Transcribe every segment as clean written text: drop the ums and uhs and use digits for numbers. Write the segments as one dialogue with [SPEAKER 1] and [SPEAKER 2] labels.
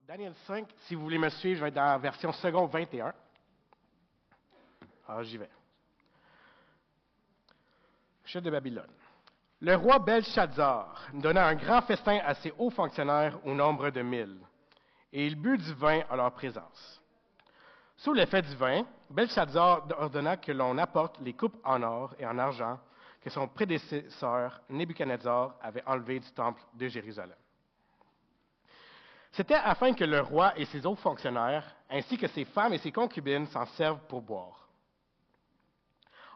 [SPEAKER 1] Daniel 5, si vous voulez me suivre, je vais être dans la version seconde 21. Alors, j'y vais. Chef de Babylone. Le roi Belshazzar donna un grand festin à ses hauts fonctionnaires au nombre de 1000, et il but du vin en leur présence. Sous l'effet du vin, Belshazzar ordonna que l'on apporte les coupes en or et en argent que son prédécesseur Nebuchadnezzar avait enlevées du temple de Jérusalem. C'était afin que le roi et ses autres fonctionnaires, ainsi que ses femmes et ses concubines, s'en servent pour boire.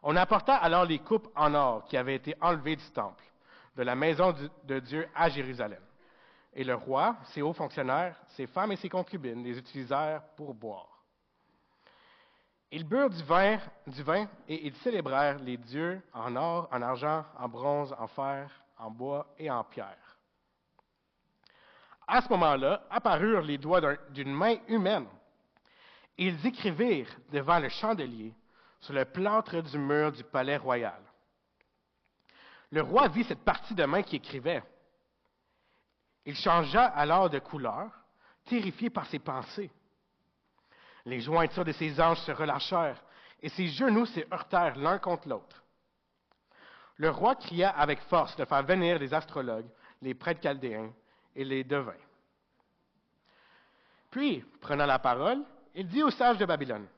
[SPEAKER 1] On apporta alors les coupes en or qui avaient été enlevées du temple, de la maison de Dieu à Jérusalem. Et le roi, ses hauts fonctionnaires, ses femmes et ses concubines les utilisèrent pour boire. Ils burent du vin et ils célébrèrent les dieux en or, en argent, en bronze, en fer, en bois et en pierre. À ce moment-là, apparurent les doigts d'une main humaine. Et ils écrivirent devant le chandelier sur le plâtre du mur du palais royal. Le roi vit cette partie de main qui écrivait. Il changea alors de couleur, terrifié par ses pensées. Les jointures de ses anges se relâchèrent et ses genoux se heurtèrent l'un contre l'autre. Le roi cria avec force de faire venir les astrologues, les prêtres chaldéens et les devins. Puis, prenant la parole, il dit aux sages de Babylone,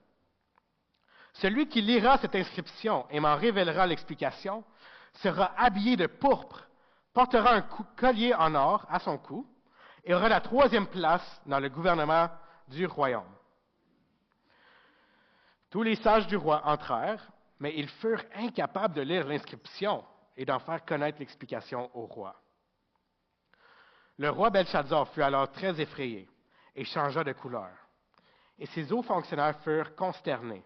[SPEAKER 1] « Celui qui lira cette inscription et m'en révélera l'explication sera habillé de pourpre, portera un collier en or à son cou et aura la 3e place dans le gouvernement du royaume. » Tous les sages du roi entrèrent, mais ils furent incapables de lire l'inscription et d'en faire connaître l'explication au roi. Le roi Belshazzar fut alors très effrayé et changea de couleur. Et ses hauts fonctionnaires furent consternés.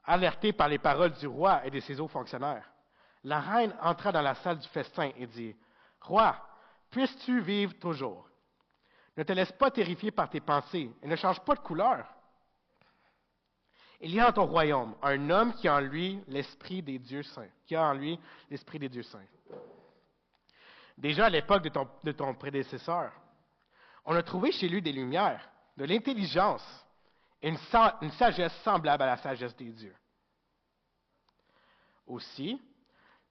[SPEAKER 1] Alertée par les paroles du roi et de ses hauts fonctionnaires, la reine entra dans la salle du festin et dit, « Roi, puisses-tu vivre toujours? Ne te laisse pas terrifier par tes pensées et ne change pas de couleur. Il y a en ton royaume un homme qui a en lui l'esprit des dieux saints. Déjà à l'époque de ton prédécesseur, on a trouvé chez lui des lumières, de l'intelligence et une sagesse semblable à la sagesse des dieux. Aussi,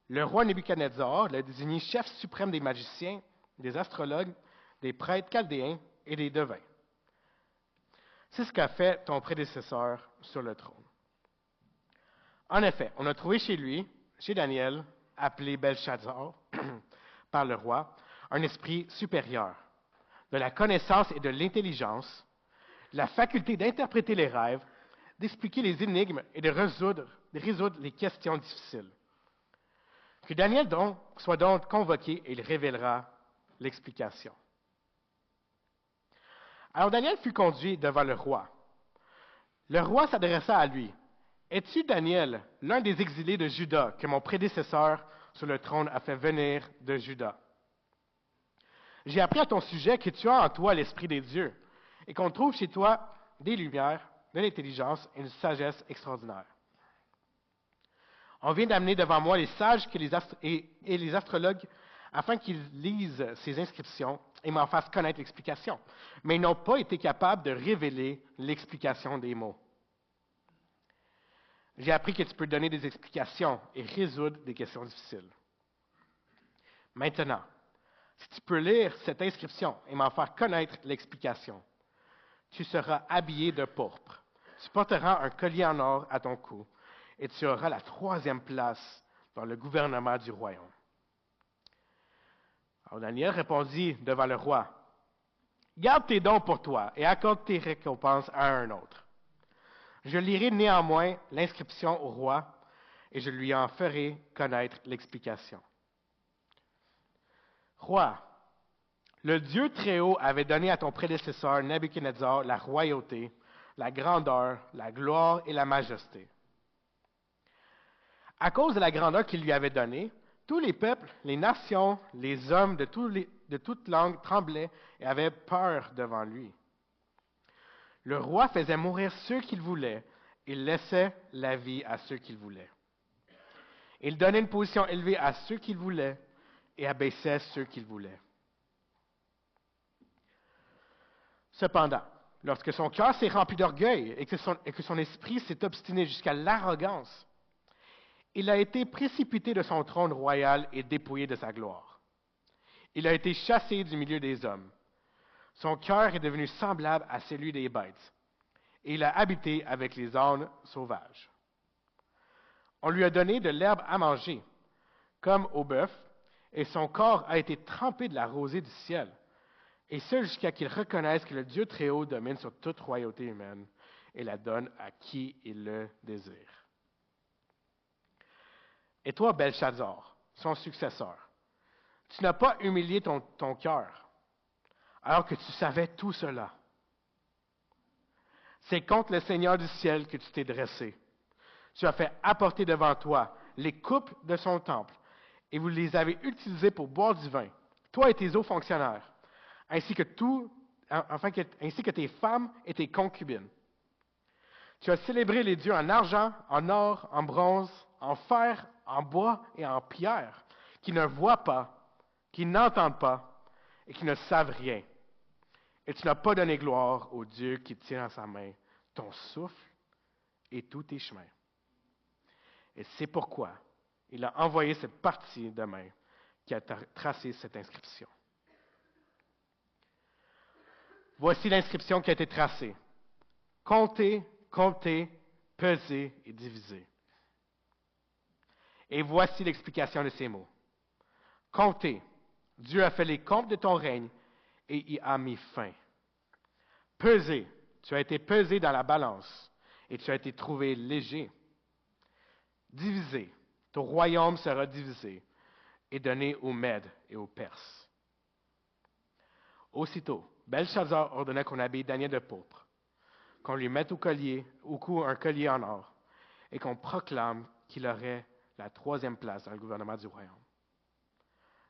[SPEAKER 1] le roi Nebuchadnezzar l'a désigné chef suprême des magiciens, des astrologues, des prêtres chaldéens et des devins. C'est ce qu'a fait ton prédécesseur sur le trône. En effet, on a trouvé chez lui, chez Daniel, appelé Belshazzar par le roi, un esprit supérieur, de la connaissance et de l'intelligence, la faculté d'interpréter les rêves, d'expliquer les énigmes et de résoudre les questions difficiles. Que Daniel soit donc convoqué et il révélera l'explication. Alors Daniel fut conduit devant le roi. Le roi s'adressa à lui. « Es-tu Daniel, l'un des exilés de Juda, que mon prédécesseur sur le trône a fait venir de Juda? J'ai appris à ton sujet que tu as en toi l'esprit des dieux, et qu'on trouve chez toi des lumières, de l'intelligence et une sagesse extraordinaire. On vient d'amener devant moi les sages et les astrologues afin qu'ils lisent ces inscriptions et m'en fassent connaître l'explication. Mais ils n'ont pas été capables de révéler l'explication des mots. J'ai appris que tu peux donner des explications et résoudre des questions difficiles. Maintenant, si tu peux lire cette inscription et m'en faire connaître l'explication, tu seras habillé de pourpre. Tu porteras un collier en or à ton cou et tu auras la 3e place dans le gouvernement du royaume. » Alors Daniel répondit devant le roi, « Garde tes dons pour toi et accorde tes récompenses à un autre. Je lirai néanmoins l'inscription au roi et je lui en ferai connaître l'explication. Roi, le Dieu Très-Haut avait donné à ton prédécesseur Nebuchadnezzar la royauté, la grandeur, la gloire et la majesté. À cause de la grandeur qu'il lui avait donnée, tous les peuples, les nations, les hommes de toute langue tremblaient et avaient peur devant lui. Le roi faisait mourir ceux qu'il voulait, il laissait la vie à ceux qu'il voulait. Il donnait une position élevée à ceux qu'il voulait et abaissait ceux qu'il voulait. Cependant, lorsque son cœur s'est rempli d'orgueil et que son esprit s'est obstiné jusqu'à l'arrogance, il a été précipité de son trône royal et dépouillé de sa gloire. Il a été chassé du milieu des hommes. Son cœur est devenu semblable à celui des bêtes, et il a habité avec les ânes sauvages. On lui a donné de l'herbe à manger, comme au bœuf, et son corps a été trempé de la rosée du ciel, et ce jusqu'à qu'il reconnaisse que le Dieu Très-Haut domine sur toute royauté humaine et la donne à qui il le désire. Et toi, Belshazzar, son successeur, tu n'as pas humilié ton cœur, alors que tu savais tout cela. C'est contre le Seigneur du ciel que tu t'es dressé. Tu as fait apporter devant toi les coupes de son temple, et vous les avez utilisées pour boire du vin, toi et tes hauts fonctionnaires, ainsi que tes femmes et tes concubines. Tu as célébré les dieux en argent, en or, en bronze, en fer, en bois et en pierre, qui ne voient pas, qui n'entendent pas et qui ne savent rien. Et tu n'as pas donné gloire au Dieu qui tient dans sa main ton souffle et tous tes chemins. Et c'est pourquoi il a envoyé cette partie de main qui a tracé cette inscription. Voici l'inscription qui a été tracée. Comptez, comptez, pesez et divisez. Et voici l'explication de ces mots. Comptez, Dieu a fait les comptes de ton règne et y a mis fin. Pesez, tu as été pesé dans la balance et tu as été trouvé léger. Divisez, ton royaume sera divisé et donné aux Mèdes et aux Perses. Aussitôt, Belshazzar ordonna qu'on habille Daniel de pourpre, qu'on lui mette au cou un collier en or, et qu'on proclame qu'il aurait la 3e place dans le gouvernement du royaume.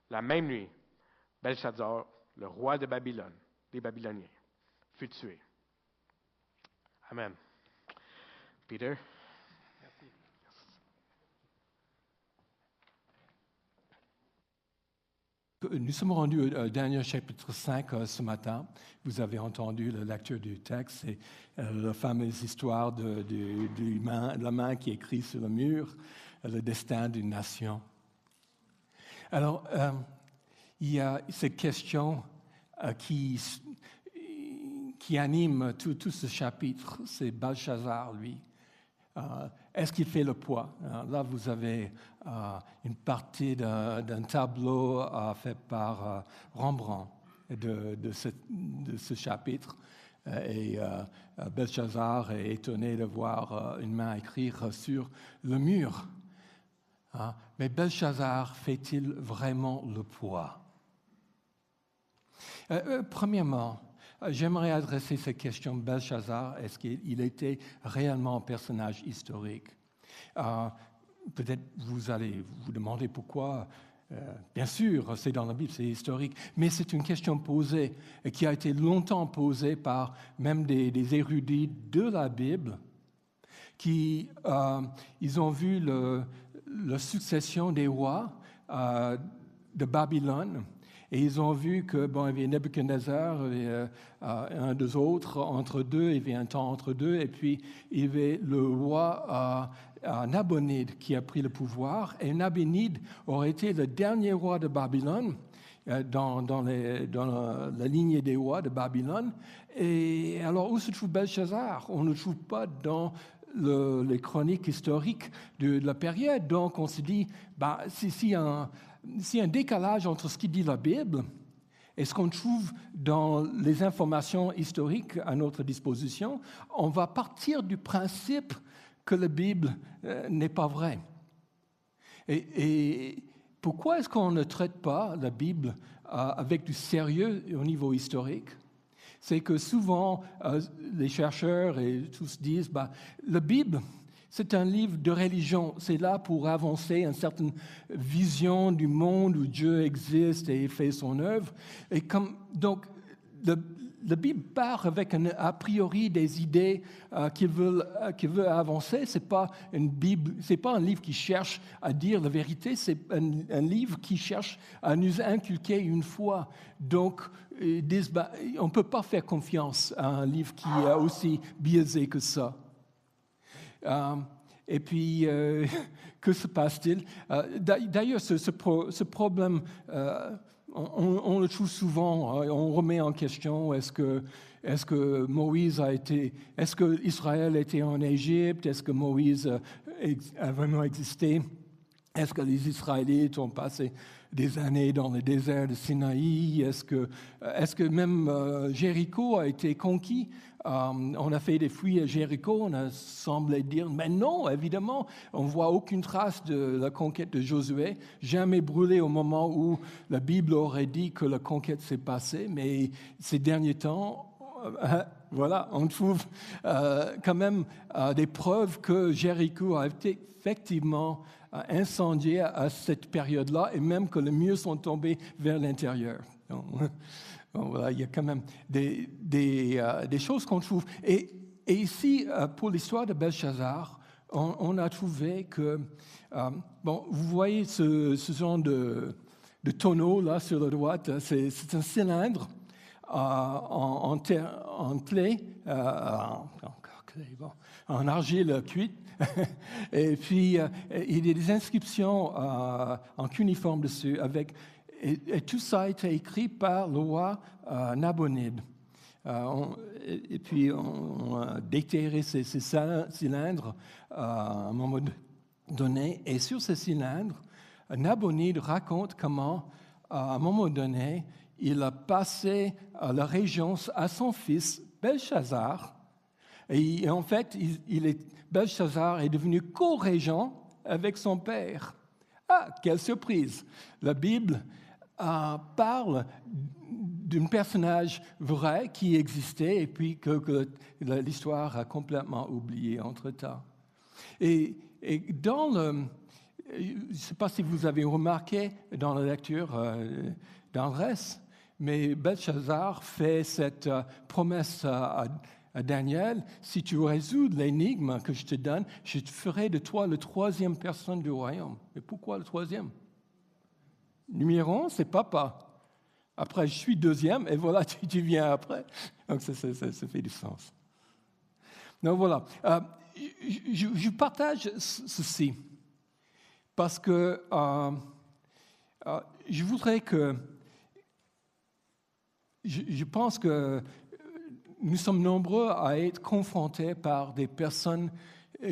[SPEAKER 1] La même nuit, Belshazzar, le roi de Babylone, des Babyloniens, fut tué. Amen. Peter?
[SPEAKER 2] Merci. Nous sommes rendus au Daniel chapitre 5 ce matin. Vous avez entendu la lecture du texte et la fameuse histoire de la main qui écrit sur le mur le destin d'une nation. Alors, il y a cette question qui anime tout ce chapitre, c'est Belshazzar, lui. Est-ce qu'il fait le poids? Là, vous avez une partie d'un tableau fait par Rembrandt de ce chapitre. Et Belshazzar est étonné de voir une main écrire sur le mur. Mais Belshazzar fait-il vraiment le poids? Premièrement, j'aimerais adresser cette question de Belshazzar. Est-ce qu'il était réellement un personnage historique? Peut-être vous allez vous demander pourquoi. Bien sûr, c'est dans la Bible, c'est historique, mais c'est une question posée, qui a été longtemps posée par même des érudits de la Bible, qui ils ont vu la succession des rois de Babylone. Et ils ont vu que, il y avait Nebuchadnezzar, un des autres, entre deux, il y avait un temps entre deux, et puis il y avait le roi Nabonide qui a pris le pouvoir, et Nabonide aurait été le dernier roi de Babylone, dans la lignée des rois de Babylone. Et alors, où se trouve Belshazzar? On ne le trouve pas dans les chroniques historiques de la période, donc on se dit, s'il y a un décalage entre ce qu'il dit la Bible et ce qu'on trouve dans les informations historiques à notre disposition, on va partir du principe que la Bible n'est pas vraie. Et pourquoi est-ce qu'on ne traite pas la Bible avec du sérieux au niveau historique? C'est que souvent, les chercheurs et tous disent, la Bible, c'est un livre de religion. C'est là pour avancer une certaine vision du monde où Dieu existe et fait son œuvre. Et donc, la Bible part avec a priori des idées qu'il veut avancer. C'est pas un livre qui cherche à dire la vérité, c'est un livre qui cherche à nous inculquer une foi. Donc, on ne peut pas faire confiance à un livre qui est aussi biaisé que ça. Et puis, que se passe-t-il? D'ailleurs, ce problème, on le trouve souvent, on remet en question, est-ce que Moïse est-ce que Israël était en Égypte? Est-ce que Moïse a vraiment existé? Est-ce que les Israélites ont passé des années dans le désert de Sinaï? Est-ce que même Jéricho a été conquis? On a fait des fouilles à Jéricho, on a semblé dire, mais non, évidemment, on ne voit aucune trace de la conquête de Josué, jamais brûlé au moment où la Bible aurait dit que la conquête s'est passée, mais ces derniers temps, voilà, on trouve quand même des preuves que Jéricho a été effectivement incendié à cette période-là, et même que les murs sont tombés vers l'intérieur. Bon, voilà, il y a quand même des choses qu'on trouve. Et ici, pour l'histoire de Belchazzar, on a trouvé que, vous voyez ce genre de tonneau là sur la droite, c'est un cylindre en clé, en argile cuite. Et puis, il y a des inscriptions en cuneiforme dessus et tout ça a été écrit par le roi Nabonide. Et puis, on a déterré ces cylindres à un moment donné. Et sur ces cylindres, Nabonide raconte comment, à un moment donné, il a passé la régence à son fils Belchazzar. Et en fait, Belchazzar est devenu co-régent avec son père. Ah, quelle surprise! La Bible parle d'un personnage vrai qui existait et puis que l'histoire a complètement oublié entre-temps. Et dans je ne sais pas si vous avez remarqué dans la lecture d'Andrés, mais Belchazzar fait cette promesse à Daniel: si tu résous l'énigme que je te donne, je te ferai de toi la troisième personne du royaume. Et pourquoi le troisième? Numéro 1, c'est papa. Après, je suis deuxième, et voilà, tu viens après. Donc, ça fait du sens. Donc, voilà. Je partage ceci parce que je voudrais que... Je pense que nous sommes nombreux à être confrontés par des personnes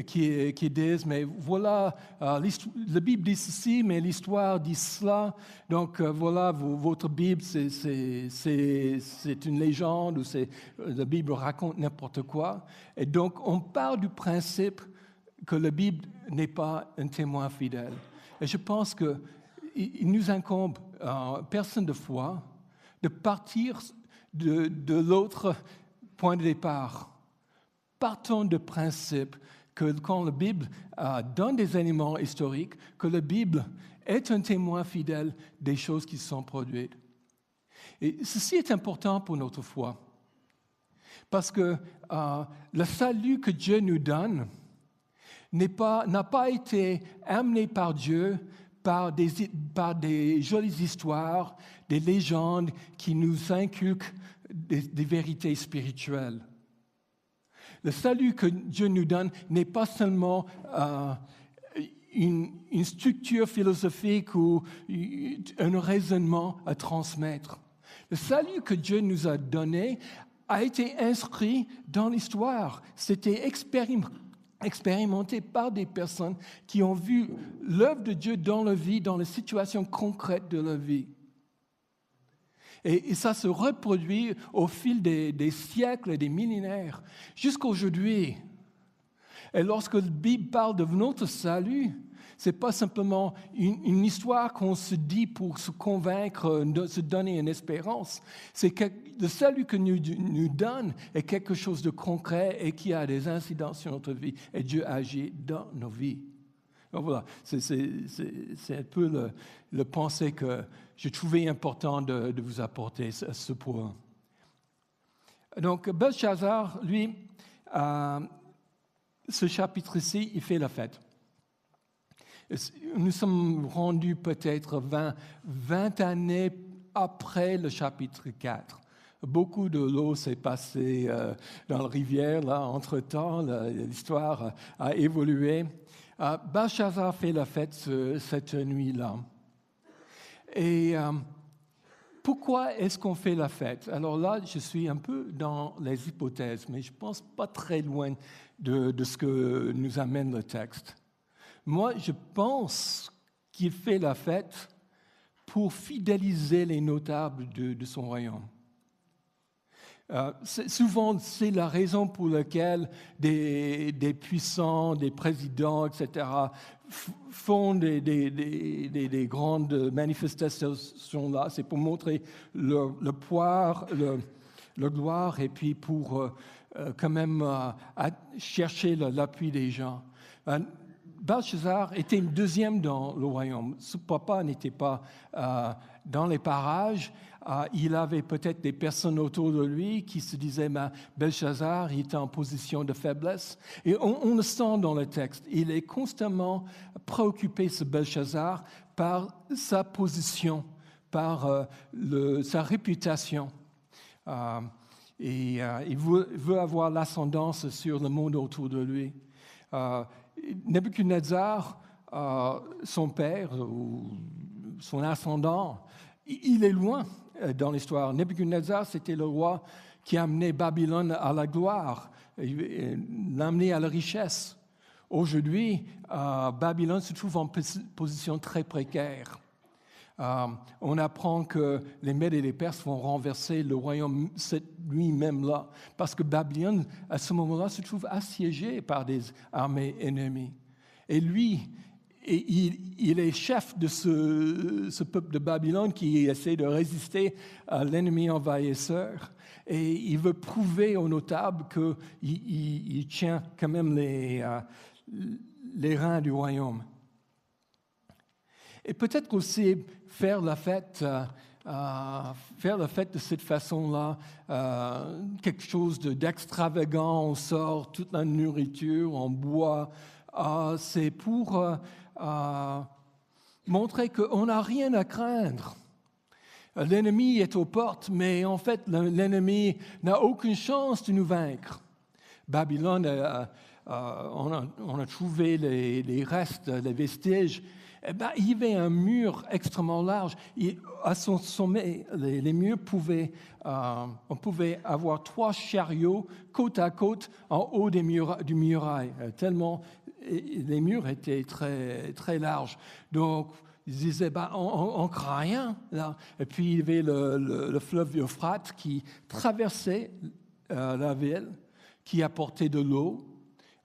[SPEAKER 2] qui disent, mais voilà, la Bible dit ceci, mais l'histoire dit cela. Donc voilà, votre Bible, c'est une légende, ou la Bible raconte n'importe quoi. Et donc, on parle du principe que la Bible n'est pas un témoin fidèle. Et je pense qu'il nous incombe, personne de foi, de partir de l'autre point de départ. Partons du principe que quand la Bible donne des éléments historiques, que la Bible est un témoin fidèle des choses qui sont produites. Et ceci est important pour notre foi, parce que le salut que Dieu nous donne n'a pas été amené par Dieu par des jolies histoires, des légendes qui nous inculquent des vérités spirituelles. Le salut que Dieu nous donne n'est pas seulement une structure philosophique ou un raisonnement à transmettre. Le salut que Dieu nous a donné a été inscrit dans l'histoire. C'était expérimenté par des personnes qui ont vu l'œuvre de Dieu dans leur vie, dans les situations concrètes de leur vie. Et ça se reproduit au fil des siècles et des millénaires, jusqu'à aujourd'hui. Et lorsque la Bible parle de notre salut, ce n'est pas simplement une histoire qu'on se dit pour se convaincre, se donner une espérance. C'est que le salut que nous donne est quelque chose de concret et qui a des incidences sur notre vie. Et Dieu agit dans nos vies. Donc voilà, c'est un peu le pensée que je trouvais important de vous apporter à ce point. Donc, Belshazzar, lui, ce chapitre-ci, il fait la fête. Nous sommes rendus peut-être 20 années après le chapitre 4. Beaucoup de l'eau s'est passée dans la rivière, là, entre-temps, l'histoire a évolué. Belshazzar fait la fête cette nuit-là. Et pourquoi est-ce qu'on fait la fête? Alors là, je suis un peu dans les hypothèses, mais je ne pense pas très loin de ce que nous amène le texte. Moi, je pense qu'il fait la fête pour fidéliser les notables de son royaume. Souvent, c'est la raison pour laquelle des puissants, des présidents, etc., font des grandes manifestations là. C'est pour montrer le pouvoir, le gloire, et puis pour quand même chercher l'appui des gens. Belshazzar était une deuxième dans le royaume. Son papa n'était pas dans les parages. Il avait peut-être des personnes autour de lui qui se disaient Belshazzar, il était en position de faiblesse. Et on le sent dans le texte. Il est constamment préoccupé, ce Belshazzar, par sa position, par sa réputation. Et il veut avoir l'ascendance sur le monde autour de lui. Nebuchadnezzar, son père, ou son ascendant, il est loin dans l'histoire. Nebuchadnezzar, c'était le roi qui a amené Babylone à la gloire, l'a amené à la richesse. Aujourd'hui, Babylone se trouve en position très précaire. On apprend que les Mèdes et les Perses vont renverser le royaume cette nuit-même-là, parce que Babylone, à ce moment-là, se trouve assiégé par des armées ennemies. Et lui, il est chef de ce peuple de Babylone qui essaie de résister à l'ennemi envahisseur. Et il veut prouver aux notables qu'il tient quand même les reins du royaume. Et peut-être aussi faire la fête de cette façon-là, quelque chose d'extravagant, on sort toute la nourriture, on boit, c'est pour montrer qu'on n'a rien à craindre. L'ennemi est aux portes, mais en fait, l'ennemi n'a aucune chance de nous vaincre. Babylone, on a trouvé les restes, les vestiges. Il y avait un mur extrêmement large. Et à son sommet, les murs on pouvait avoir 3 chariots côte à côte en haut du muraille, tellement les murs étaient très, très larges. Donc, ils disaient, on ne craint rien. Là. Et puis, il y avait le fleuve Euphrate qui traversait la ville, qui apportait de l'eau.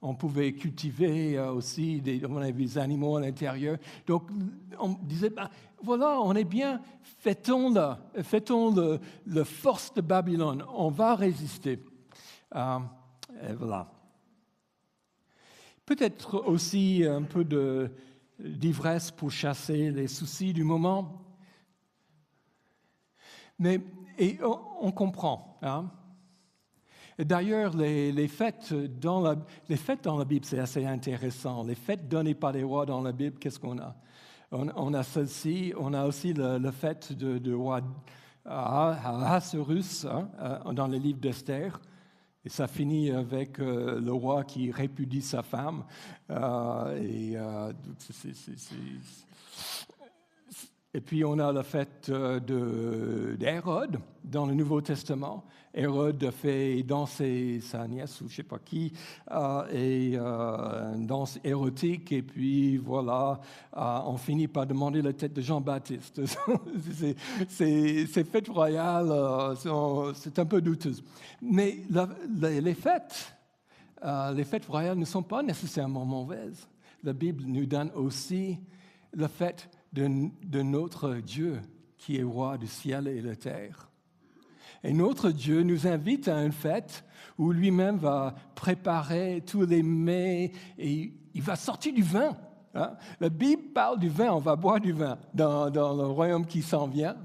[SPEAKER 2] On pouvait cultiver aussi, on avait des animaux à l'intérieur. Donc, on disait, voilà, on est bien, fêtons la force de Babylone, on va résister. Et voilà. Peut-être aussi un peu d'ivresse pour chasser les soucis du moment. Mais on comprend, hein. D'ailleurs, les fêtes dans la Bible, c'est assez intéressant. Les fêtes données par les rois dans la Bible, qu'est-ce qu'on a? On a celle-ci, on a aussi la fête de roi Ahasuerus dans le livre d'Esther. Et ça finit avec le roi qui répudie sa femme. Et puis on a la fête d'Hérode dans le Nouveau Testament. Hérode fait danser sa nièce ou je ne sais pas qui, une danse érotique, et puis voilà, on finit par demander la tête de Jean-Baptiste. Ces fêtes royales, c'est un peu douteuse. Mais les fêtes royales ne sont pas nécessairement mauvaises. La Bible nous donne aussi la fête de notre Dieu qui est roi du ciel et de la terre. Et notre Dieu nous invite à une fête où lui-même va préparer tous les mets et il va sortir du vin. Hein? La Bible parle du vin, on va boire du vin dans le royaume qui s'en vient.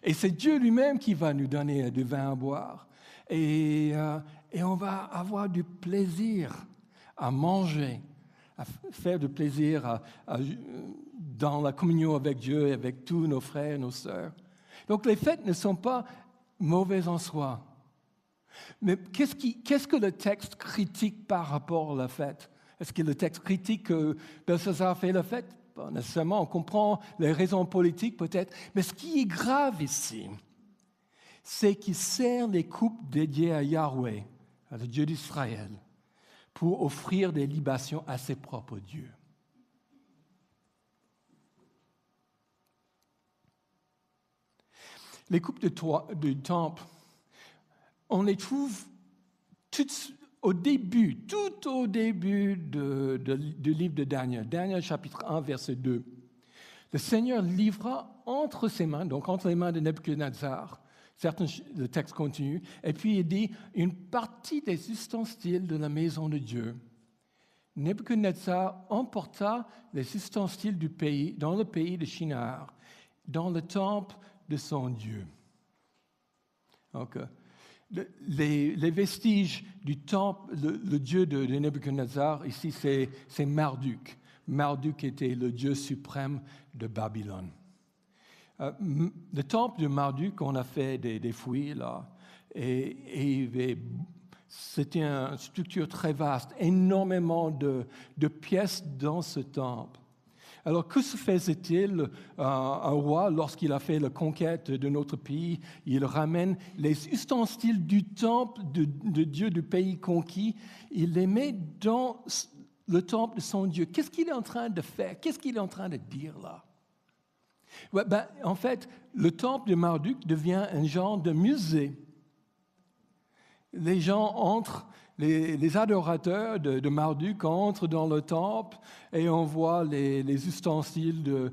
[SPEAKER 2] Et c'est Dieu lui-même qui va nous donner du vin à boire. et on va avoir du plaisir à manger, à faire du plaisir dans la communion avec Dieu et avec tous nos frères et nos sœurs. Donc les fêtes ne sont pas mauvaises en soi. Mais qu'est-ce que le texte critique par rapport à la fête? Est-ce que le texte critique que Belshazzar fait la fête? Pas nécessairement, on comprend les raisons politiques peut-être. Mais ce qui est grave ici, c'est qu'il sert les coupes dédiées à Yahweh, à le Dieu d'Israël, pour offrir des libations à ses propres dieux. Les coupes du temple, on les trouve tout au début du livre de Daniel. Daniel chapitre 1, verset 2. Le Seigneur livra entre ses mains, donc entre les mains de Nebuchadnezzar, le texte continue, et puis il dit une partie des ustensiles de la maison de Dieu. Nebuchadnezzar emporta les ustensiles du pays, dans le pays de Shinar, dans le temple de son Dieu. Donc, les vestiges du temple, le dieu de Nebuchadnezzar, ici c'est Marduk. Marduk était le dieu suprême de Babylone. Le temple de Marduk, on a fait des fouilles là, et c'était une structure très vaste, énormément de pièces dans ce temple. Alors, que se faisait-il un roi lorsqu'il a fait la conquête de notre pays? Il ramène les ustensiles du temple de Dieu du pays conquis, il les met dans le temple de son Dieu. Qu'est-ce qu'il est en train de faire? Qu'est-ce qu'il est en train de dire là? Ouais, en fait, le temple de Marduk devient un genre de musée. Les gens entrent, les adorateurs de Marduk entrent dans le temple et on voit les ustensiles de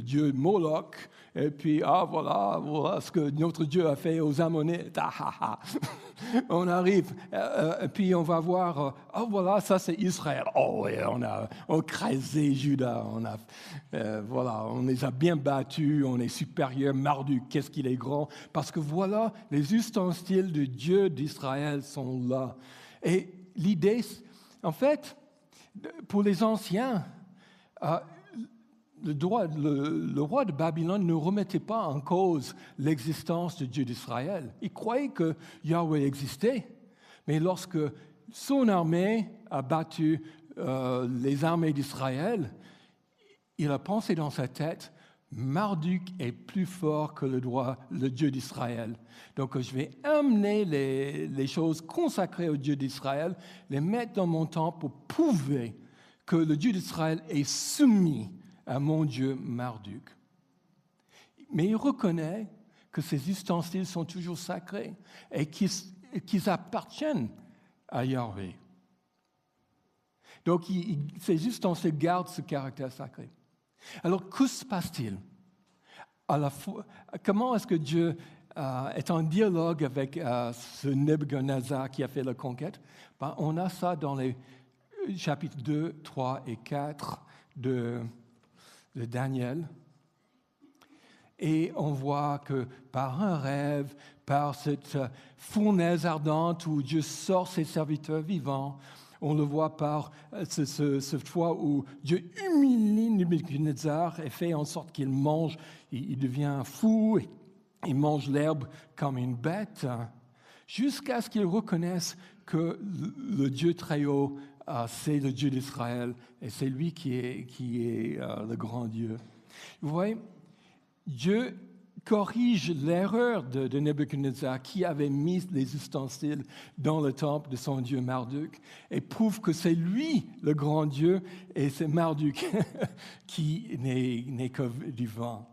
[SPEAKER 2] Dieu Moloch. Et puis, voilà ce que notre Dieu a fait aux Ammonites. On arrive, et puis on va voir, voilà, ça c'est Israël. Oh oui, on a écrasé Juda, on les a bien battus, on est supérieur. Marduk, qu'est-ce qu'il est grand? Parce que voilà, les ustensiles de Dieu d'Israël sont là. Et l'idée, en fait, pour les anciens, le roi de Babylone ne remettait pas en cause l'existence du Dieu d'Israël. Il croyait que Yahweh existait, mais lorsque son armée a battu les armées d'Israël, il a pensé dans sa tête, Marduk est plus fort que le Dieu d'Israël. Donc je vais amener les choses consacrées au Dieu d'Israël, les mettre dans mon temple pour prouver que le Dieu d'Israël est soumis à mon Dieu Marduk. Mais il reconnaît que ces ustensiles sont toujours sacrés et qu'ils appartiennent à Yahweh. Donc ces ustensiles gardent ce caractère sacré. Alors que se passe-t-il? Comment est-ce que Dieu est en dialogue avec ce Nebuchadnezzar qui a fait la conquête? On a ça dans les chapitres 2, 3 et 4 de Daniel. Et on voit que par un rêve, par cette fournaise ardente où Dieu sort ses serviteurs vivants, on le voit par cette fois où Dieu humilie Nebuchadnezzar et fait en sorte qu'il mange, il devient fou, il mange l'herbe comme une bête, jusqu'à ce qu'il reconnaisse que le Dieu très haut, c'est le Dieu d'Israël et c'est lui qui est le grand Dieu. Vous voyez, Dieu corrige l'erreur de Nebuchadnezzar qui avait mis les ustensiles dans le temple de son Dieu Marduk et prouve que c'est lui le grand Dieu et c'est Marduk qui n'est que du vent.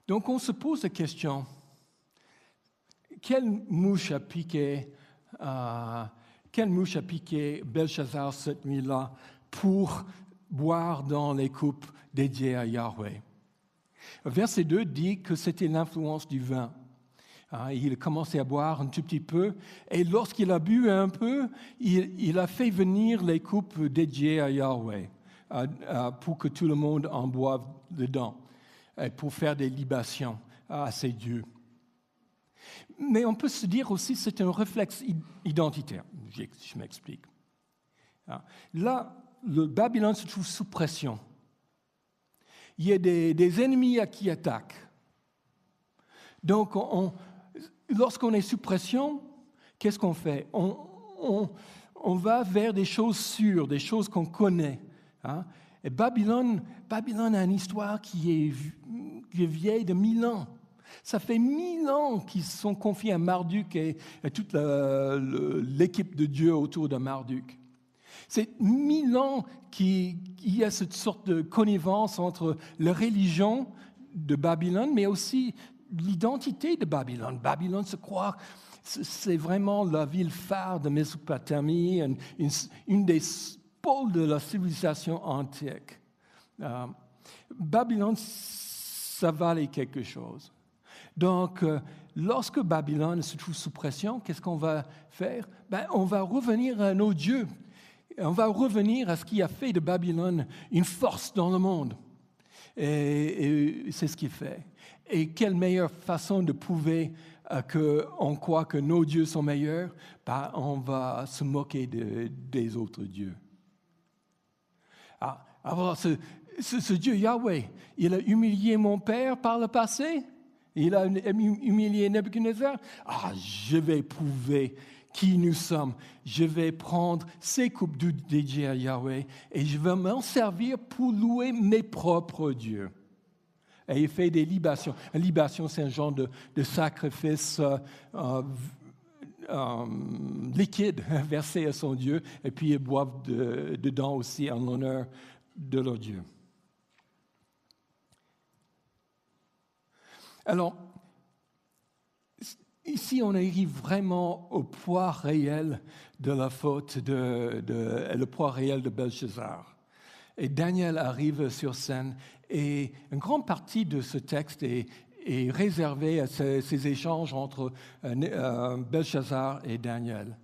[SPEAKER 2] Donc on se pose la question, quelle mouche a piqué Belshazzar cette nuit-là pour boire dans les coupes dédiées à Yahweh? Verset 2 dit que c'était l'influence du vin. Il a commencé à boire un tout petit peu, et lorsqu'il a bu un peu, il a fait venir les coupes dédiées à Yahweh pour que tout le monde en boive dedans. pour faire des libations à ces dieux. Mais on peut se dire aussi que c'est un réflexe identitaire. Je m'explique. Là, le Babylone se trouve sous pression. Il y a des ennemis qui attaquent. Donc, lorsqu'on est sous pression, qu'est-ce qu'on fait? On va vers des choses sûres, des choses qu'on connaît. Et Babylone a une histoire qui est vieille de 1000 ans. Ça fait 1000 ans qu'ils sont confiés à Marduk et toute l'équipe de Dieu autour de Marduk. C'est 1000 ans qu'il y a cette sorte de connivence entre la religion de Babylone, mais aussi l'identité de Babylone. Babylone se croit, c'est vraiment la ville phare de Mésopotamie, une des pôles de la civilisation antique. Babylone, ça valait quelque chose. Donc, lorsque Babylone se trouve sous pression, qu'est-ce qu'on va faire? On va revenir à nos dieux. On va revenir à ce qui a fait de Babylone une force dans le monde. Et c'est ce qu'il fait. Et quelle meilleure façon de prouver qu'on croit que nos dieux sont meilleurs? On va se moquer des autres dieux. Alors, ce Dieu Yahweh, il a humilié mon père par le passé? Il a humilié Nebuchadnezzar? Je vais prouver qui nous sommes. Je vais prendre ces coupes dédiées à Yahweh et je vais m'en servir pour louer mes propres dieux. Et il fait des libations. Une libation, c'est un genre de sacrifice liquide versé à son Dieu, et puis ils boivent dedans aussi en l'honneur de leur Dieu. Alors, ici, on arrive vraiment au poids réel de la faute, le poids réel de Belchazzar. Et Daniel arrive sur scène, et une grande partie de ce texte est réservée à ces échanges entre Belchazzar et Daniel.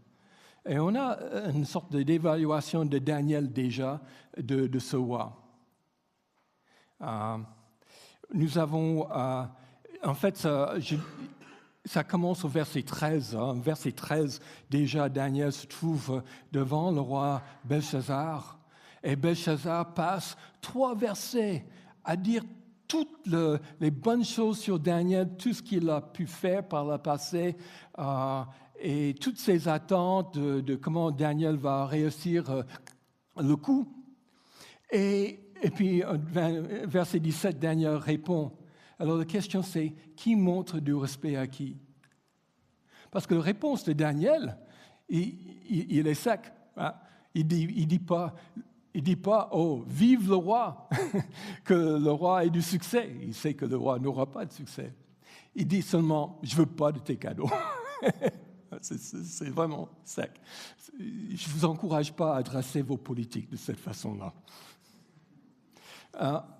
[SPEAKER 2] Et on a une sorte d'évaluation de Daniel déjà, de ce roi. Nous avons... en fait, ça commence au verset 13. Verset 13, déjà, Daniel se trouve devant le roi Belchazzar. Et Belchazzar passe 3 versets à dire toutes les bonnes choses sur Daniel, tout ce qu'il a pu faire par le passé, et toutes ses attentes de comment Daniel va réussir le coup. Et puis, verset 17, Daniel répond. Alors la question c'est, qui montre du respect à qui? Parce que la réponse de Daniel, il est sec. Il dit pas, oh, vive le roi, que le roi ait du succès. Il sait que le roi n'aura pas de succès. Il dit seulement, je veux pas de tes cadeaux. C'est vraiment sec. Je vous encourage pas à dresser vos politiques de cette façon-là.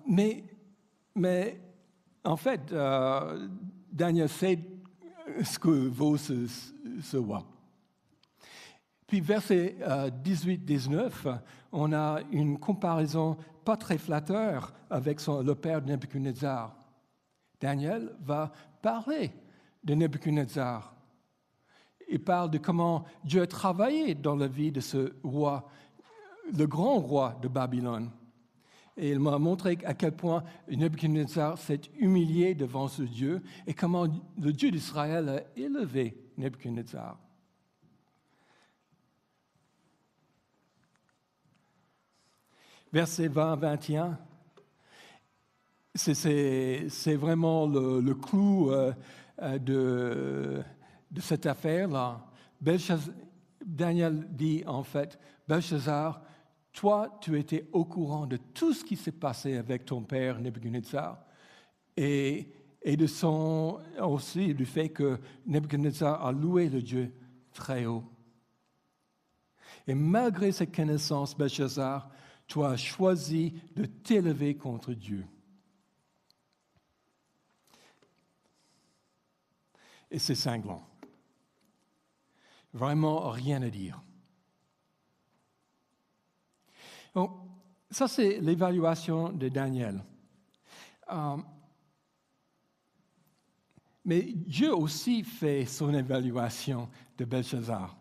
[SPEAKER 2] Mais en fait, Daniel sait ce que vaut ce roi. Puis verset 18-19, on a une comparaison pas très flatteur avec le père de Nebuchadnezzar. Daniel va parler de Nebuchadnezzar. Il parle de comment Dieu a travaillé dans la vie de ce roi, le grand roi de Babylone. Et il m'a montré à quel point Nebuchadnezzar s'est humilié devant ce Dieu et comment le Dieu d'Israël a élevé Nebuchadnezzar. Verset 20-21, c'est vraiment le clou de cette affaire-là. Daniel dit en fait, Belchazzar, toi, tu étais au courant de tout ce qui s'est passé avec ton père Nebuchadnezzar et aussi du fait que Nebuchadnezzar a loué le Dieu très haut. Et malgré cette connaissance, Belchazzar, tu as choisi de t'élever contre Dieu. Et c'est cinglant. Vraiment rien à dire. Donc, ça, c'est l'évaluation de Daniel. Mais Dieu aussi fait son évaluation de Belshazzar.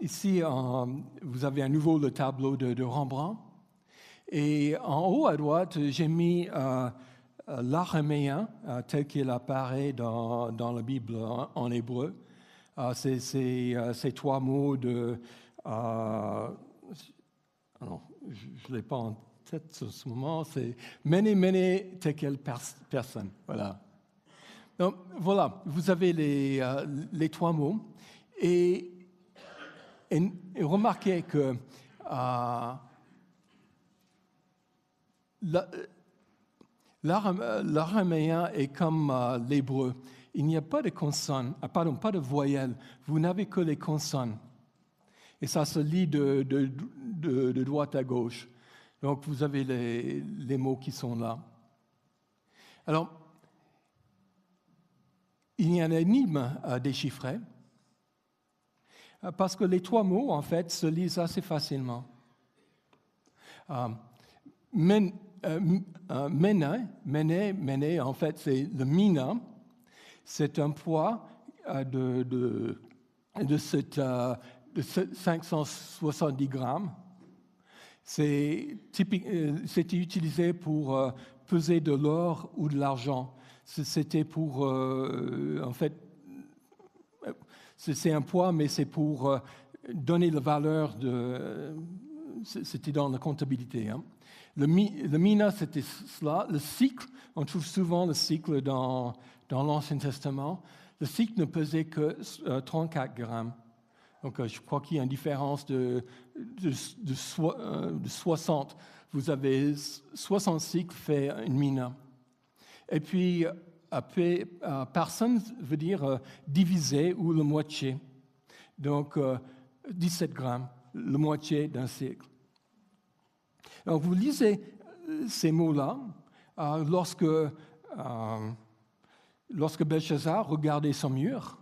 [SPEAKER 2] Ici, vous avez à nouveau le tableau de Rembrandt. Et en haut à droite, j'ai mis l'araméen tel qu'il apparaît dans la Bible en hébreu. C'est ces trois mots de... non, je ne l'ai pas en tête en ce moment. C'est « mene, tekel personne ». Voilà. Donc, voilà, vous avez les trois mots. Et remarquez que l'araméen est comme l'hébreu. Il n'y a pas de consonnes, pas de voyelles. Vous n'avez que les consonnes. Et ça se lit de droite à gauche. Donc, vous avez les mots qui sont là. Alors, il y a un énigme à déchiffrer, parce que les trois mots, en fait, se lisent assez facilement. Mene, en fait, c'est le mina. C'est un poids de 570 grammes. C'était utilisé pour peser de l'or ou de l'argent. C'était pour, en fait, c'est un poids, mais c'est pour donner la valeur c'était dans la comptabilité. Hein. Le mina, c'était cela. Le cycle, on trouve souvent le cycle dans l'Ancien Testament. Le cycle ne pesait que 34 grammes. Donc, je crois qu'il y a une différence de 60. Vous avez 60 cycles fait une mina. Et puis, personne veut dire diviser ou la moitié. Donc, 17 grammes, la moitié d'un cycle. Donc, vous lisez ces mots-là lorsque Belshazzar regardait son mur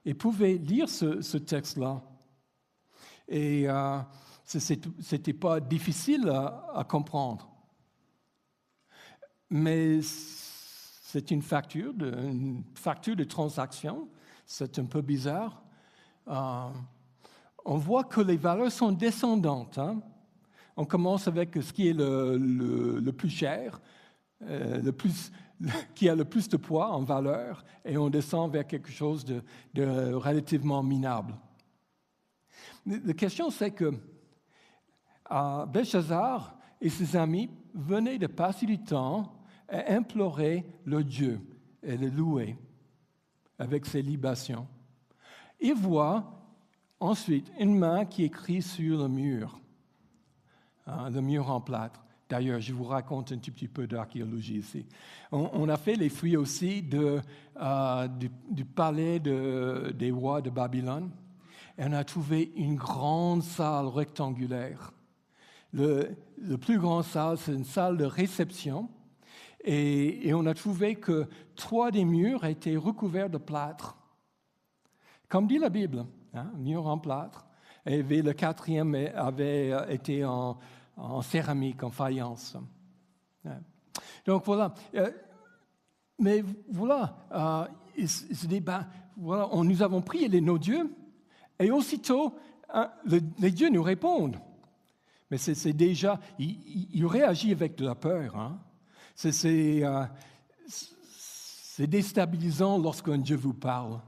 [SPEAKER 2] et pouvait lire ce texte-là. Et ce n'était pas difficile à comprendre. Mais c'est une facture de transaction. C'est un peu bizarre. On voit que les valeurs sont descendantes. Hein? On commence avec ce qui est le plus cher, qui a le plus de poids en valeur, et on descend vers quelque chose de relativement minable. La question, c'est que Belshazzar et ses amis venaient de passer du temps à implorer le Dieu et le louer avec ses libations. Ils voient ensuite une main qui écrit sur le mur en plâtre. D'ailleurs, je vous raconte un tout petit peu d'archéologie ici. On a fait les fouilles aussi du palais des rois de Babylone, et on a trouvé une grande salle rectangulaire. Le plus grande salle, c'est une salle de réception, et on a trouvé que 3 des murs étaient recouverts de plâtre. Comme dit la Bible, mur en plâtre. Et le 4e avait été en céramique, en faïence. Donc voilà. Mais voilà, il se dit, voilà, nous avons prié nos dieux, et aussitôt, les dieux nous répondent. Mais c'est déjà, il réagit avec de la peur. Hein. C'est déstabilisant lorsqu'un Dieu vous parle.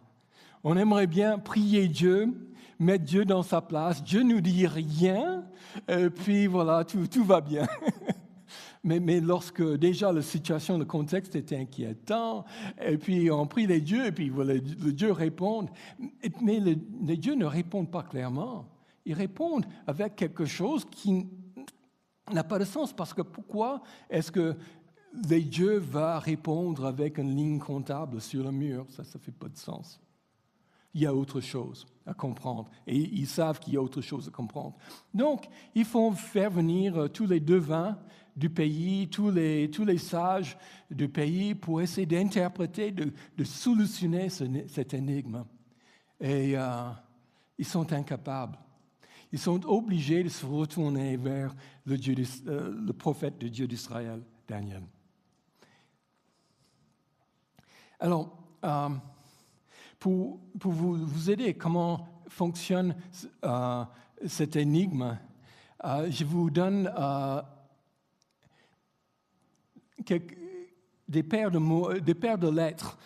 [SPEAKER 2] On aimerait bien prier Dieu, mettre Dieu dans sa place. Dieu nous dit rien, et puis voilà, tout va bien. mais lorsque déjà la situation, le contexte était inquiétant, et puis on prie les dieux, et puis voilà, le Dieu répond. Mais les dieux ne répondent pas clairement. Ils répondent avec quelque chose qui n'a pas de sens, parce que pourquoi est-ce que les dieux vont répondre avec une ligne comptable sur le mur? Ça ne fait pas de sens. Il y a autre chose à comprendre. Et ils savent qu'il y a autre chose à comprendre. Donc, ils font faire venir tous les devins du pays, tous les sages du pays pour essayer d'interpréter, de solutionner cette énigme. Et ils sont incapables. Ils sont obligés de se retourner vers le prophète de Dieu d'Israël, Daniel. Alors, pour vous aider, comment fonctionne cette énigme, je vous donne des paires de mots, des paires de lettres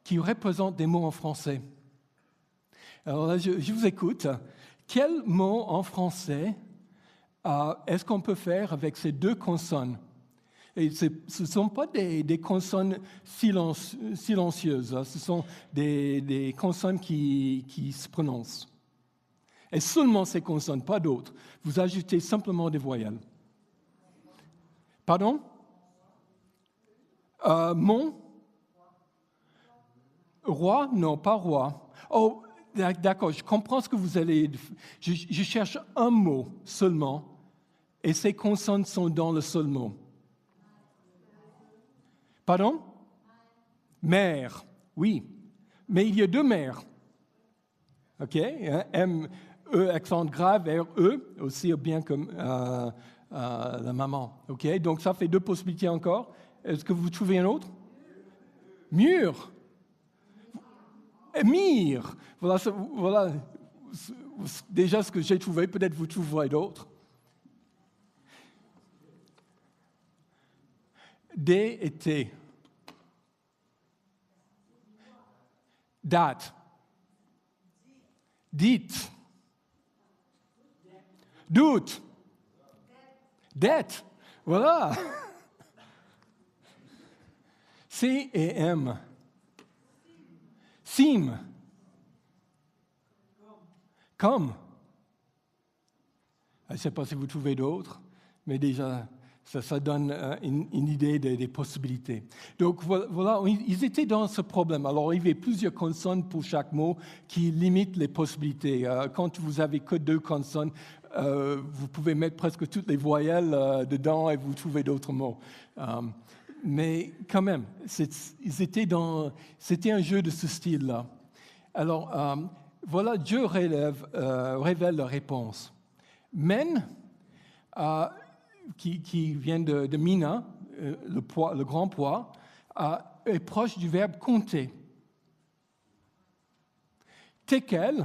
[SPEAKER 2] qui représentent des mots en français. Alors là, je vous écoute. Quel mot en français est-ce qu'on peut faire avec ces deux consonnes? Et ce ne sont pas des consonnes silencieuses, hein, ce sont des consonnes qui se prononcent. Et seulement ces consonnes, pas d'autres. Vous ajoutez simplement des voyelles. Pardon? Mon? Roi? Non, pas roi. Oh, d'accord, je comprends ce que vous allez... Je cherche un mot seulement, et ces consonnes sont dans le seul mot. Pardon? Mère, oui. Mais il y a deux mères. OK? M-E, accent grave, R-E, aussi bien comme la maman. OK? Donc ça fait deux possibilités encore. Est-ce que vous trouvez un autre? Mur. Mire. Voilà déjà ce que j'ai trouvé. Peut-être vous trouverez d'autres. D et T. Date. Dites. Doute. Dette. Voilà. C et M. Sim. Comme. Je ne sais pas si vous trouvez d'autres, mais déjà, ça donne une idée des possibilités. Donc voilà, ils étaient dans ce problème. Alors il y avait plusieurs consonnes pour chaque mot qui limitent les possibilités. Quand vous avez que deux consonnes, vous pouvez mettre presque toutes les voyelles dedans et vous trouvez d'autres mots. Mais quand même, c'était un jeu de ce style-là. Alors voilà, Dieu révèle la réponse. Men, qui vient de mina, le grand poids, est proche du verbe compter. Tekel,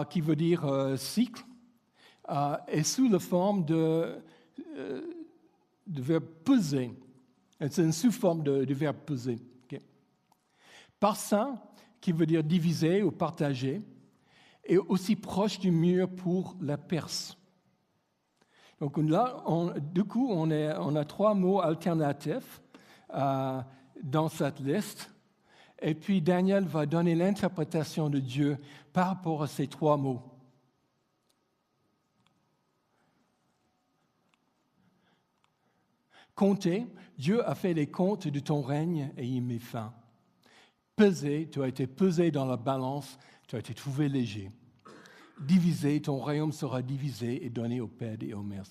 [SPEAKER 2] qui veut dire cycle, est sous la forme de verbe peser. C'est une sous-forme du verbe peser. Okay. Parsin, qui veut dire diviser ou partager, est aussi proche du mur pour la Perse. Donc là, du coup, on a trois mots alternatifs dans cette liste. Et puis Daniel va donner l'interprétation de Dieu par rapport à ces trois mots. Compter, Dieu a fait les comptes de ton règne et il met fin. Peser, tu as été pesé dans la balance, tu as été trouvé léger. Divisé, ton royaume sera divisé et donné aux pères et aux mères.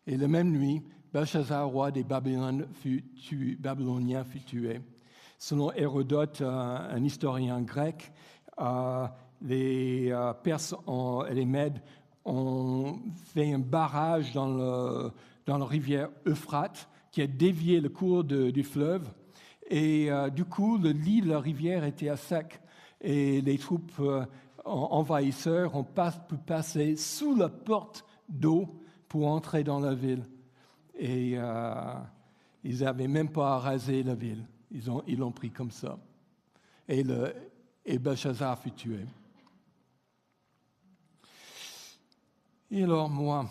[SPEAKER 2] Et la même nuit, Belshazzar, roi des Babyloniens, fut tué. Selon Hérodote, un historien grec, les Perses et les Mèdes ont fait un barrage dans la rivière Euphrate qui a dévié le cours du fleuve. Et du coup, le lit de la rivière était à sec. Et les troupes envahisseurs ont pu passer sous la porte d'eau pour entrer dans la ville. Et ils n'avaient même pas à raser la ville. Ils l'ont pris comme ça. Et Belshazzar fut tué. Et alors, moi,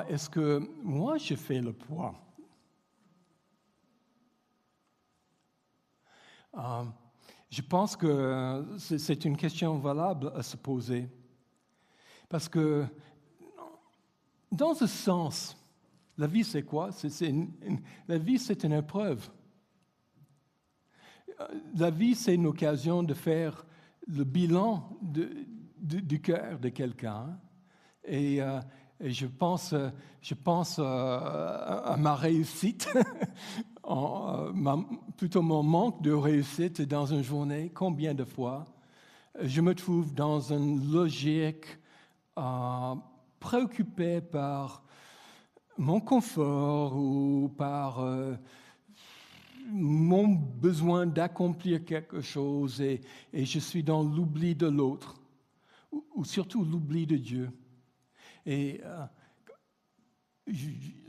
[SPEAKER 2] est-ce que moi, je fais le poids? Je pense que c'est une question valable à se poser. Parce que, dans ce sens, la vie, c'est quoi? La vie, c'est une épreuve. La vie, c'est une occasion de faire le bilan du cœur de quelqu'un. Et je pense à ma réussite, plutôt mon manque de réussite dans une journée. Combien de fois je me trouve dans une logique préoccupé par mon confort ou par mon besoin d'accomplir quelque chose et je suis dans l'oubli de l'autre ou surtout l'oubli de Dieu. Et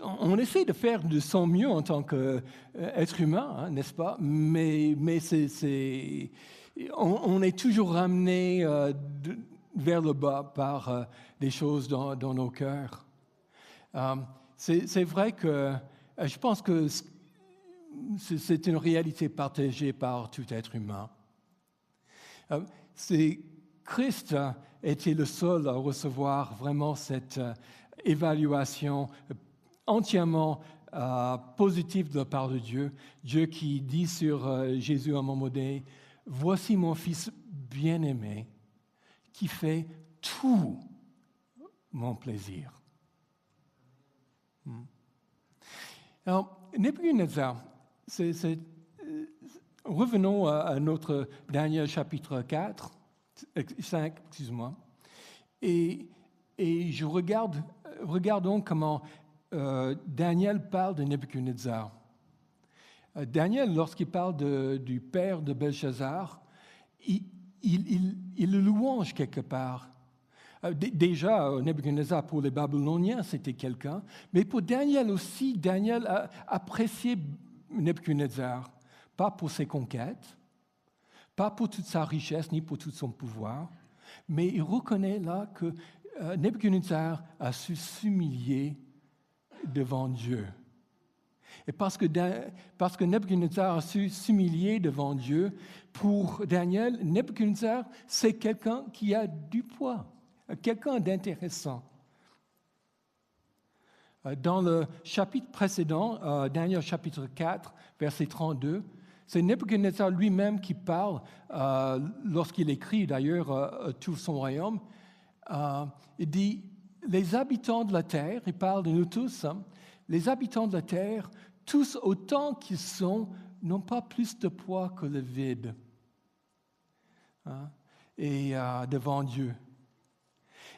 [SPEAKER 2] on essaie de faire de son mieux en tant qu'être humain, hein, n'est-ce pas? Mais on est toujours ramené vers le bas par des choses dans nos cœurs. C'est vrai que je pense que c'est une réalité partagée par tout être humain. Christ était le seul à recevoir vraiment cette évaluation entièrement positive de la part de Dieu. Dieu qui dit sur Jésus à un moment donné, « Voici mon Fils bien-aimé qui fait tout mon plaisir. » Alors, Nebuchadnezzar, revenons à notre Daniel chapitre 5, excuse-moi, et je regardons comment Daniel parle de Nebuchadnezzar. Daniel, lorsqu'il parle du père de Belshazzar, il le louange quelque part. Déjà, Nebuchadnezzar, pour les Babyloniens, c'était quelqu'un, mais pour Daniel aussi, Daniel a apprécié Nebuchadnezzar, pas pour ses conquêtes, pas pour toute sa richesse, ni pour tout son pouvoir, mais il reconnaît là que Nebuchadnezzar a su s'humilier devant Dieu. Et parce que Nebuchadnezzar a su s'humilier devant Dieu, pour Daniel, Nebuchadnezzar, c'est quelqu'un qui a du poids, quelqu'un d'intéressant. Dans le chapitre précédent, Daniel chapitre 4, verset 32, c'est Nebuchadnezzar lui-même qui parle, lorsqu'il écrit d'ailleurs tout son royaume. Il dit, les habitants de la terre, il parle de nous tous, hein, les habitants de la terre, tous autant qu'ils sont, n'ont pas plus de poids que le vide, hein, et devant Dieu.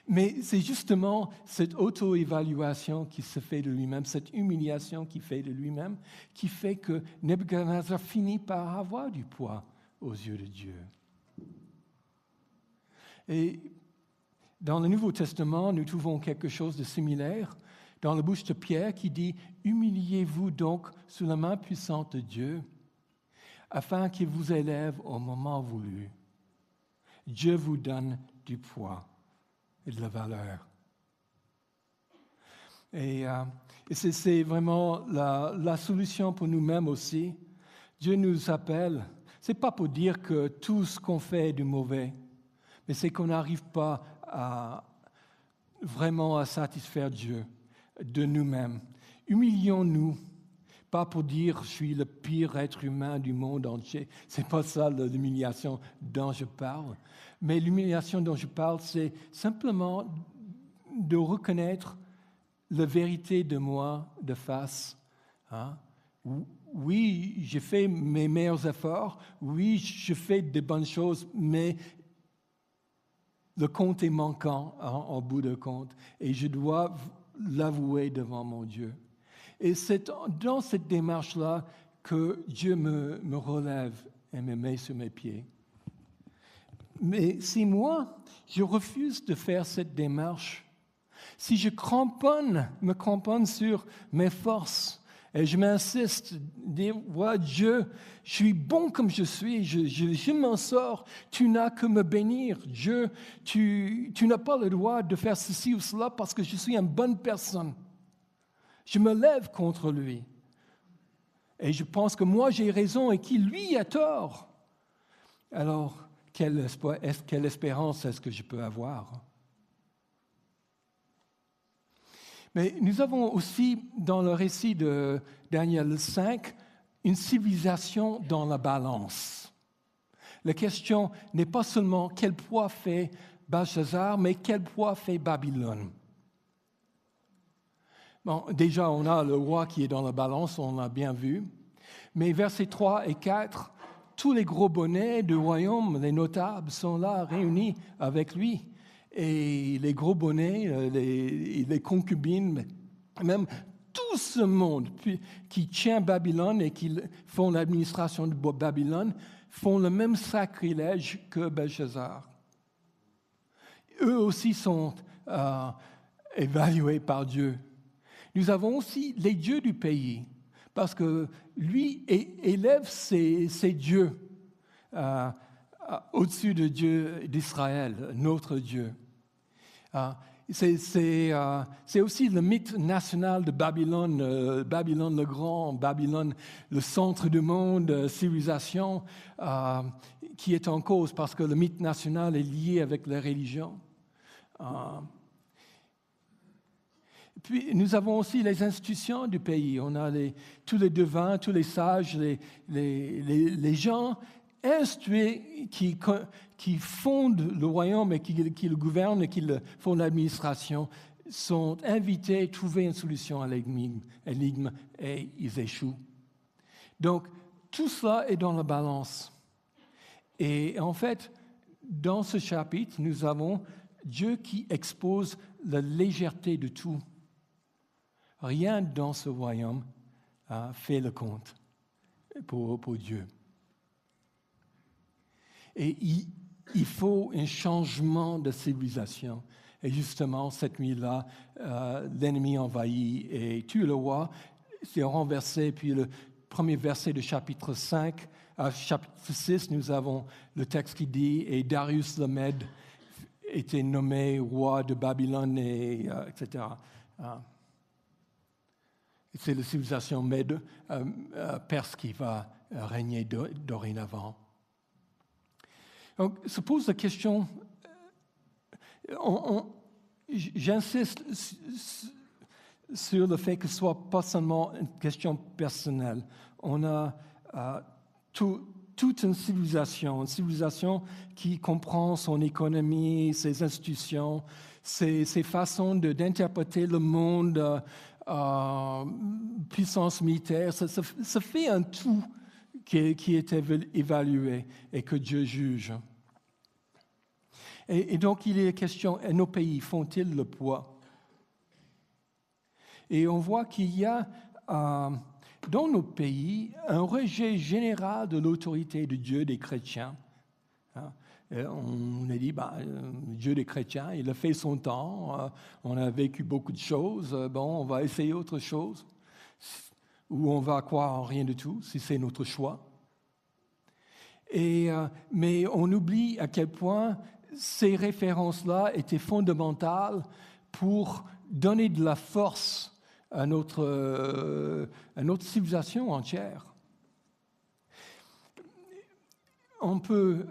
[SPEAKER 2] Mais c'est justement cette auto-évaluation qui se fait de lui-même, cette humiliation qu'il fait de lui-même, qui fait que Nebuchadnezzar finit par avoir du poids aux yeux de Dieu. Et dans le Nouveau Testament, nous trouvons quelque chose de similaire dans la bouche de Pierre qui dit « Humiliez-vous donc sous la main puissante de Dieu, afin qu'il vous élève au moment voulu. Dieu vous donne du poids et de la valeur. » Et c'est vraiment la solution pour nous-mêmes aussi. Dieu nous appelle. Ce n'est pas pour dire que tout ce qu'on fait est du mauvais, mais c'est qu'on n'arrive pas vraiment à satisfaire Dieu de nous-mêmes. Humilions-nous, pas pour dire je suis le pire être humain du monde entier. Ce n'est pas ça l'humiliation dont je parle. Mais l'humiliation dont je parle, c'est simplement de reconnaître la vérité de moi de face. Hein? Oui, j'ai fait mes meilleurs efforts. Oui, je fais de bonnes choses, mais le compte est manquant en bout de compte. Et je dois l'avouer devant mon Dieu. Et c'est dans cette démarche-là que Dieu me relève et me met sur mes pieds. Mais si moi, je refuse de faire cette démarche, si je me cramponne sur mes forces, et je m'insiste, dire, voilà, Dieu, je suis bon comme je suis, je m'en sors, tu n'as que me bénir. Dieu, tu n'as pas le droit de faire ceci ou cela parce que je suis une bonne personne. Je me lève contre lui. Et je pense que moi j'ai raison et qu'il lui a tort. Alors, quelle espérance est-ce que je peux avoir? Mais nous avons aussi, dans le récit de Daniel 5, une civilisation dans la balance. La question n'est pas seulement quel poids fait Belshazzar, mais quel poids fait Babylone. Bon, déjà, on a le roi qui est dans la balance, on l'a bien vu. Mais versets 3 et 4, tous les gros bonnets du royaume, les notables, sont là réunis avec lui. Et les gros bonnets, les concubines, même tout ce monde qui tient Babylone et qui font l'administration de Babylone font le même sacrilège que Belshazzar. Eux aussi sont évalués par Dieu. Nous avons aussi les dieux du pays, parce que lui élève ses dieux au-dessus de Dieu d'Israël, notre Dieu. C'est aussi le mythe national de Babylone, Babylone le Grand, Babylone le centre du monde, civilisation, qui est en cause parce que le mythe national est lié avec les religions. Puis nous avons aussi les institutions du pays. On a tous les devins, tous les sages, les gens instruits qui fondent le royaume et qui le gouvernent et qui font l'administration sont invités à trouver une solution à l'énigme et ils échouent. Donc, tout cela est dans la balance. Et en fait, dans ce chapitre, nous avons Dieu qui expose la légèreté de tout. Rien dans ce royaume fait le compte pour Dieu. Et il faut un changement de civilisation. Et justement, cette nuit-là, l'ennemi envahit et tue le roi. C'est renversé, puis le premier verset de chapitre 5, chapitre 6, nous avons le texte qui dit « Et Darius le Mède était nommé roi de Babylone, etc. » C'est la civilisation Mède, perse qui va régner dorénavant. Donc, se pose la question, j'insiste sur le fait que ce ne soit pas seulement une question personnelle. On a toute une civilisation qui comprend son économie, ses institutions, ses façons d'interpréter le monde, puissance militaire. Ça fait un tout qui est évalué et que Dieu juge. Et donc, il est question, et nos pays font-ils le poids? Et on voit qu'il y a dans nos pays un rejet général de l'autorité de Dieu des chrétiens. On a dit, Dieu des chrétiens, il a fait son temps, on a vécu beaucoup de choses, on va essayer autre chose, ou on va croire en rien du tout, si c'est notre choix. Mais on oublie à quel point ces références-là étaient fondamentales pour donner de la force à notre civilisation entière. On peut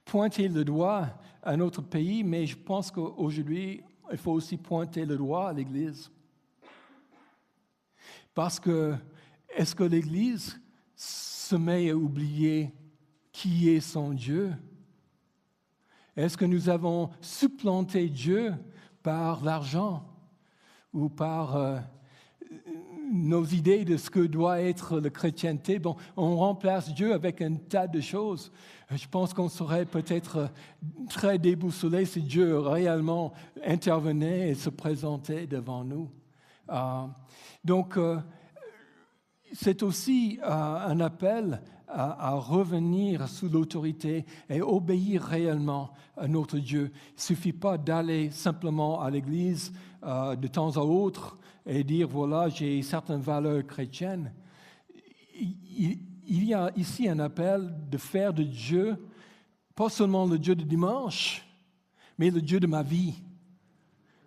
[SPEAKER 2] pointer le doigt à notre pays, mais je pense qu'aujourd'hui, il faut aussi pointer le doigt à l'Église. Parce que, est-ce que l'Église se met à oublier qui est son Dieu? Est-ce que nous avons supplanté Dieu par l'argent ou par nos idées de ce que doit être la chrétienté? On remplace Dieu avec un tas de choses. Je pense qu'on serait peut-être très déboussolé si Dieu réellement intervenait et se présentait devant nous. Donc, c'est aussi un appel à revenir sous l'autorité et obéir réellement à notre Dieu. Il ne suffit pas d'aller simplement à l'Église de temps à autre et dire, voilà, j'ai certaines valeurs chrétiennes. Il y a ici un appel de faire de Dieu, pas seulement le Dieu de dimanche, mais le Dieu de ma vie.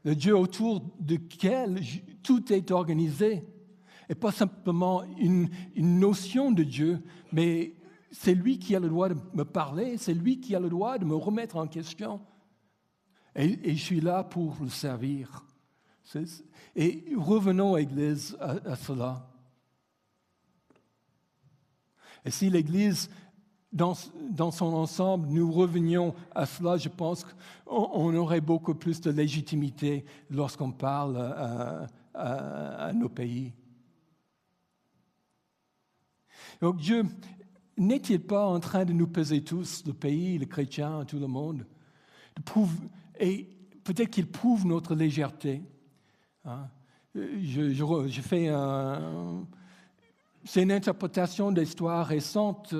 [SPEAKER 2] Le Dieu autour duquel tout est organisé. Et pas simplement une notion de Dieu, mais c'est lui qui a le droit de me parler, c'est lui qui a le droit de me remettre en question. Et je suis là pour le servir. Et revenons à l'Église, à cela. Et si l'Église, dans son ensemble, nous revenions à cela, je pense qu'on aurait beaucoup plus de légitimité lorsqu'on parle à nos pays. Donc Dieu n'est-il pas en train de nous peser tous, le pays, les chrétiens, tout le monde? Et peut-être qu'il prouve notre légèreté. je fais c'est une interprétation d'histoire récente,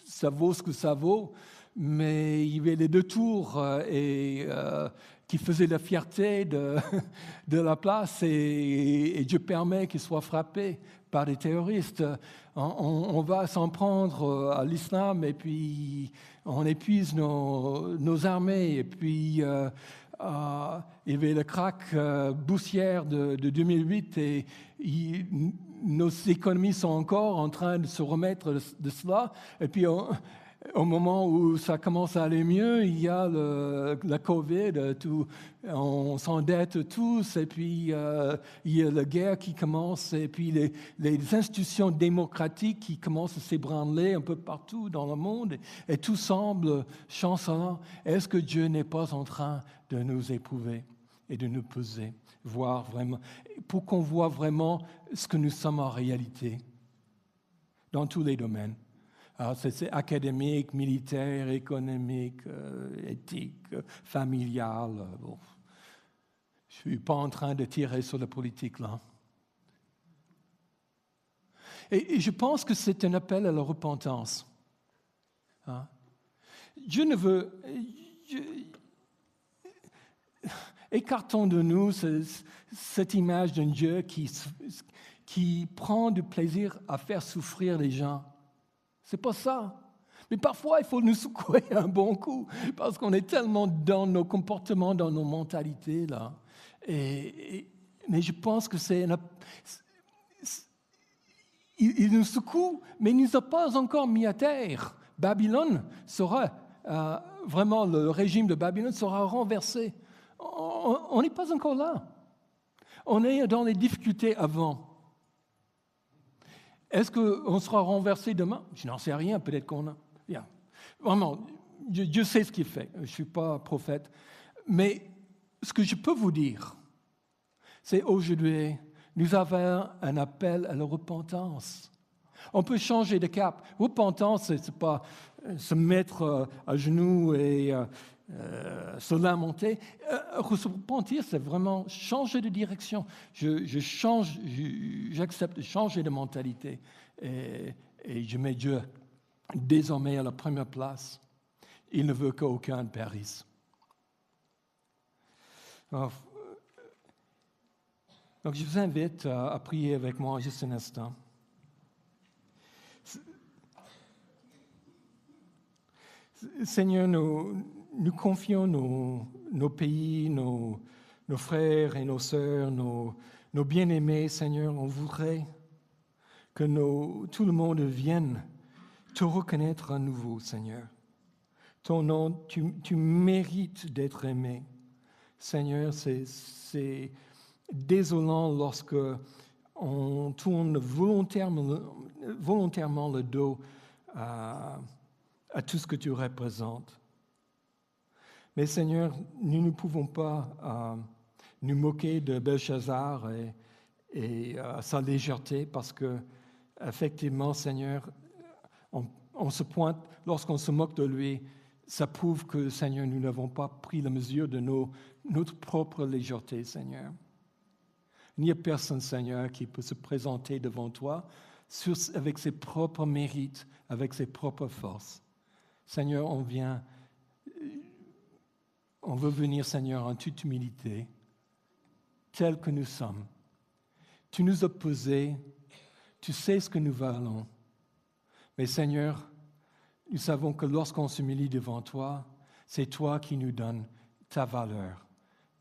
[SPEAKER 2] ça vaut ce que ça vaut, mais il y avait les deux tours qui faisaient la fierté de la place et Dieu permet qu'ils soient frappés par des terroristes. On va s'en prendre à l'islam et puis on épuise nos armées. Et puis il y avait le krach boursière de 2008 et nos économies sont encore en train de se remettre de cela. Et puis au moment où ça commence à aller mieux, il y a la COVID, on s'endette tous, et puis il y a la guerre qui commence, et puis les institutions démocratiques qui commencent à s'ébranler un peu partout dans le monde, et tout semble chancelant. Est-ce que Dieu n'est pas en train de nous éprouver et de nous peser, voir vraiment, pour qu'on voit vraiment ce que nous sommes en réalité, dans tous les domaines? Alors, c'est académique, militaire, économique, éthique, familial. Bon. Je ne suis pas en train de tirer sur la politique là. Et je pense que c'est un appel à la repentance. Hein? Dieu ne veut... Écartons de nous cette image d'un Dieu qui prend du plaisir à faire souffrir les gens. C'est pas ça. Mais parfois, il faut nous secouer un bon coup parce qu'on est tellement dans nos comportements, dans nos mentalités là. Mais je pense que il nous secoue, mais il ne nous a pas encore mis à terre. Babylone sera vraiment, le régime de Babylone sera renversé. On n'est pas encore là. On est dans les difficultés avant. Est-ce qu'on sera renversé demain? Je n'en sais rien, peut-être qu'on a. Yeah. Vraiment, Dieu sait ce qu'il fait. Je ne suis pas prophète. Mais ce que je peux vous dire, c'est aujourd'hui, nous avons un appel à la repentance. On peut changer de cap. Repentance, ce n'est pas se mettre à genoux et se lamenter. Repentir, c'est vraiment changer de direction. J'accepte de changer de mentalité et je mets Dieu désormais à la première place. Il ne veut qu'aucun périsse. Alors, donc je vous invite à prier avec moi juste un instant. Seigneur, nous confions nos pays, nos frères et nos sœurs, nos bien-aimés, Seigneur. On voudrait que tout le monde vienne te reconnaître à nouveau, Seigneur. Ton nom, tu mérites d'être aimé. Seigneur, c'est désolant lorsque on tourne volontairement le dos à tout ce que tu représentes. Mais Seigneur, nous ne pouvons pas nous moquer de Belchazzar et sa légèreté parce que, effectivement, Seigneur, on se pointe, lorsqu'on se moque de lui, ça prouve que, Seigneur, nous n'avons pas pris la mesure de notre propre légèreté, Seigneur. Il n'y a personne, Seigneur, qui peut se présenter devant toi avec ses propres mérites, avec ses propres forces. Seigneur, on veut venir, Seigneur, en toute humilité, tel que nous sommes. Tu nous as posés, tu sais ce que nous valons. Mais Seigneur, nous savons que lorsqu'on s'humilie devant toi, c'est toi qui nous donnes ta valeur.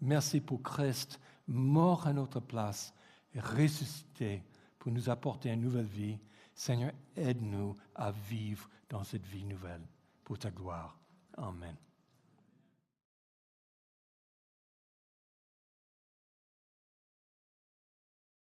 [SPEAKER 2] Merci pour Christ, mort à notre place, et ressuscité pour nous apporter une nouvelle vie. Seigneur, aide-nous à vivre dans cette vie nouvelle pour ta gloire. Amen.